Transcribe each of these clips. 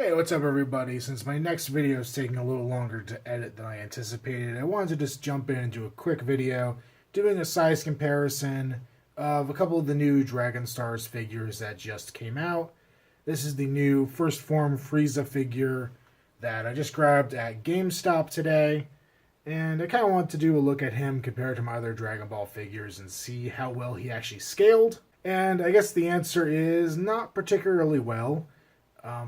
Hey, what's up everybody? Since my next video is taking a little longer to edit than I anticipated, I wanted to just jump in and do a quick video doing a size comparison of a couple of the new Dragon Stars figures that just came out. This is the new First Form Frieza figure that I just grabbed at GameStop today, and I kind of want to do a look at him compared to my other Dragon Ball figures and see how well he actually scaled. And I guess the answer is not particularly well.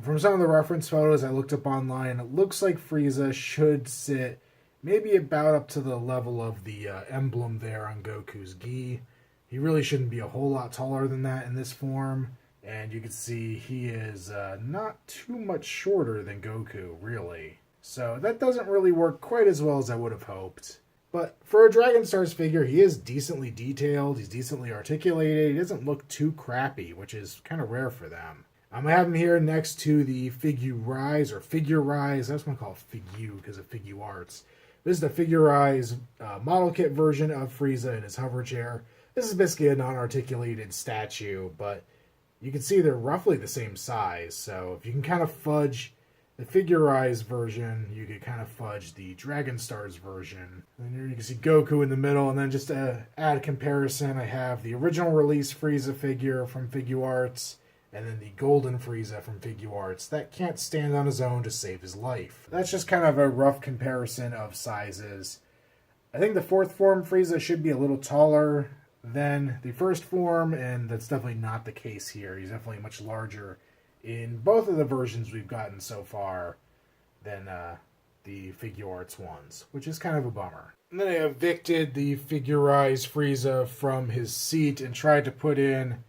From some of the reference photos I looked up online, it looks like Frieza should sit maybe about up to the level of the emblem there on Goku's gi. He really shouldn't be a whole lot taller than that in this form. And you can see he is not too much shorter than Goku, really. So that doesn't really work quite as well as I would have hoped. But for a Dragon Stars figure, he is decently detailed, he's decently articulated, he doesn't look too crappy, which is kind of rare for them. I have him here next to the FigureRise or FigureRise. I was going to call it Figu because of Figuarts. This is the FigureRise model kit version of Frieza in his hover chair. This is basically a non-articulated statue, but you can see they're roughly the same size. So if you can kind of fudge the FigureRise version, you can kind of fudge the Dragon Stars version. And here you can see Goku in the middle. And then just to add a comparison, I have the original release Frieza figure from Figuarts, and then the golden Frieza from Figuarts that can't stand on his own to save his life. That's just kind of a rough comparison of sizes. I think the fourth form Frieza should be a little taller than the first form, and that's definitely not the case here. He's definitely much larger in both of the versions we've gotten so far than the Figuarts ones, which is kind of a bummer. And then I evicted the FigureRise Frieza from his seat and tried to put in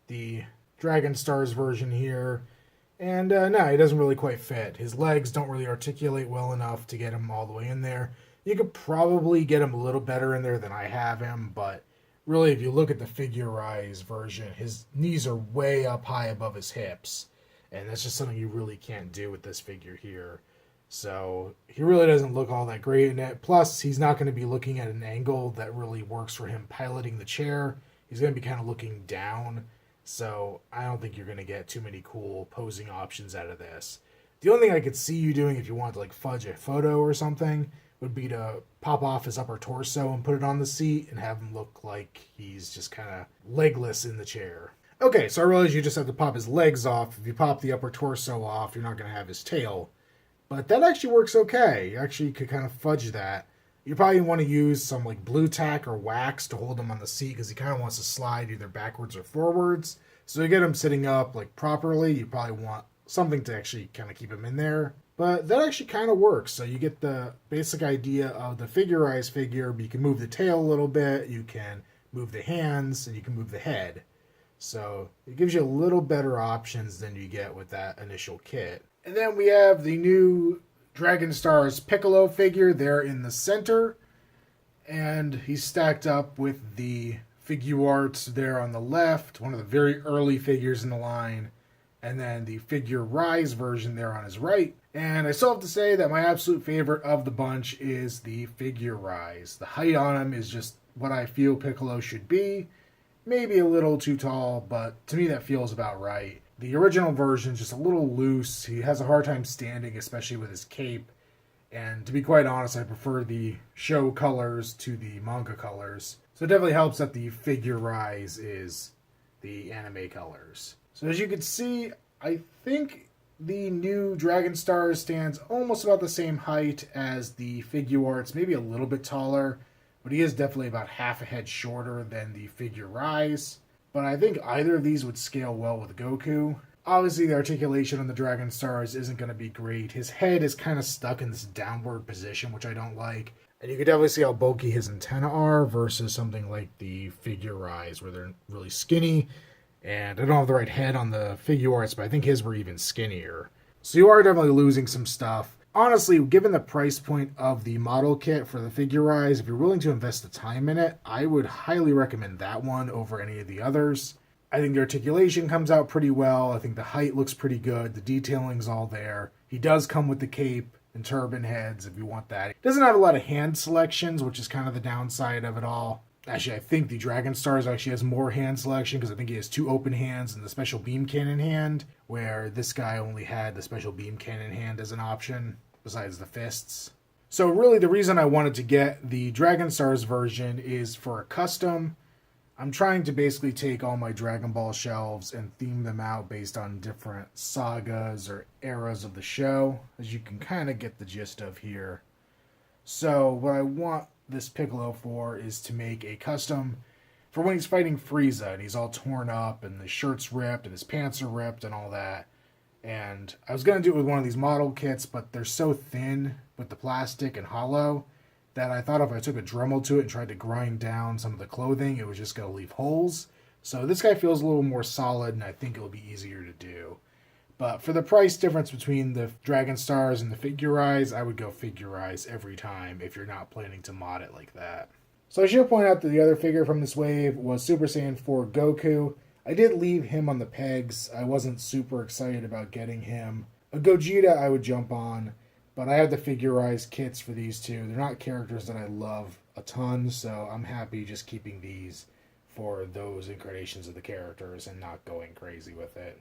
the Dragon Stars version here, and no, he doesn't really quite fit. His legs don't really articulate well enough to get him all the way in there. You could probably get him a little better in there than I have him, but really if you look at the FigureRise version, his knees are way up high above his hips, and that's just something you really can't do with this figure here. So he really doesn't look all that great in it. Plus, he's not going to be looking at an angle that really works for him piloting the chair. He's going to be kind of looking down. So I don't think you're going to get too many cool posing options out of this. The only thing I could see you doing if you want to like fudge a photo or something would be to pop off his upper torso and put it on the seat and have him look like he's just kind of legless in the chair. Okay, so I realize you just have to pop his legs off. If you pop the upper torso off, you're not going to have his tail. But that actually works okay. You actually could kind of fudge that. You probably want to use some like blue tack or wax to hold him on the seat because he kind of wants to slide either backwards or forwards. So to get him sitting up like properly, you probably want something to actually kind of keep him in there. But that actually kind of works. So you get the basic idea of the FigureRise figure, but you can move the tail a little bit, you can move the hands, and you can move the head. So it gives you a little better options than you get with that initial kit. And then we have the new Dragon Stars Piccolo figure there in the center, and he's stacked up with the Figuarts there on the left, one of the very early figures in the line, and then the FigureRise version there on his right. And I still have to say that my absolute favorite of the bunch is the FigureRise. The height on him is just what I feel Piccolo should be. Maybe a little too tall, but to me that feels about right. The original version is just a little loose. He has a hard time standing, especially with his cape. And to be quite honest, I prefer the show colors to the manga colors. So it definitely helps that the FigureRise is the anime colors. So as you can see, I think the new Dragon Stars stands almost about the same height as the Figuarts, maybe a little bit taller. But he is definitely about half a head shorter than the FigureRise. But I think either of these would scale well with Goku. Obviously, the articulation on the Dragon Stars isn't going to be great. His head is kind of stuck in this downward position, which I don't like. And you can definitely see how bulky his antennae are versus something like the FigureRise, where they're really skinny. And I don't have the right head on the Figuarts, but I think his were even skinnier. So you are definitely losing some stuff. Honestly, given the price point of the model kit for the FigureRise, if you're willing to invest the time in it, I would highly recommend that one over any of the others. I think the articulation comes out pretty well. I think the height looks pretty good. The detailing's all there. He does come with the cape and turban heads if you want that. It doesn't have a lot of hand selections, which is kind of the downside of it all. Actually, I think the Dragon Stars actually has more hand selection because I think he has 2 open hands and the special beam cannon hand, where this guy only had the special beam cannon hand as an option, besides the fists. So really the reason I wanted to get the Dragon Stars version is for a custom. I'm trying to basically take all my Dragon Ball shelves and theme them out based on different sagas or eras of the show, as you can kind of get the gist of here. So what I want this Piccolo for is to make a custom for when he's fighting Frieza and he's all torn up and the shirt's ripped and his pants are ripped and all that. And I was going to do it with one of these model kits, but they're so thin with the plastic and hollow that I thought if I took a Dremel to it and tried to grind down some of the clothing, it was just going to leave holes. So this guy feels a little more solid, and I think it'll be easier to do. But for the price difference between the Dragon Stars and the FigureRise, I would go FigureRise every time if you're not planning to mod it like that. So I should point out that the other figure from this wave was Super Saiyan 4 Goku. I did leave him on the pegs. I wasn't super excited about getting him. A Gogeta I would jump on, but I had the FigureRise kits for these two. They're not characters that I love a ton, so I'm happy just keeping these for those incarnations of the characters and not going crazy with it.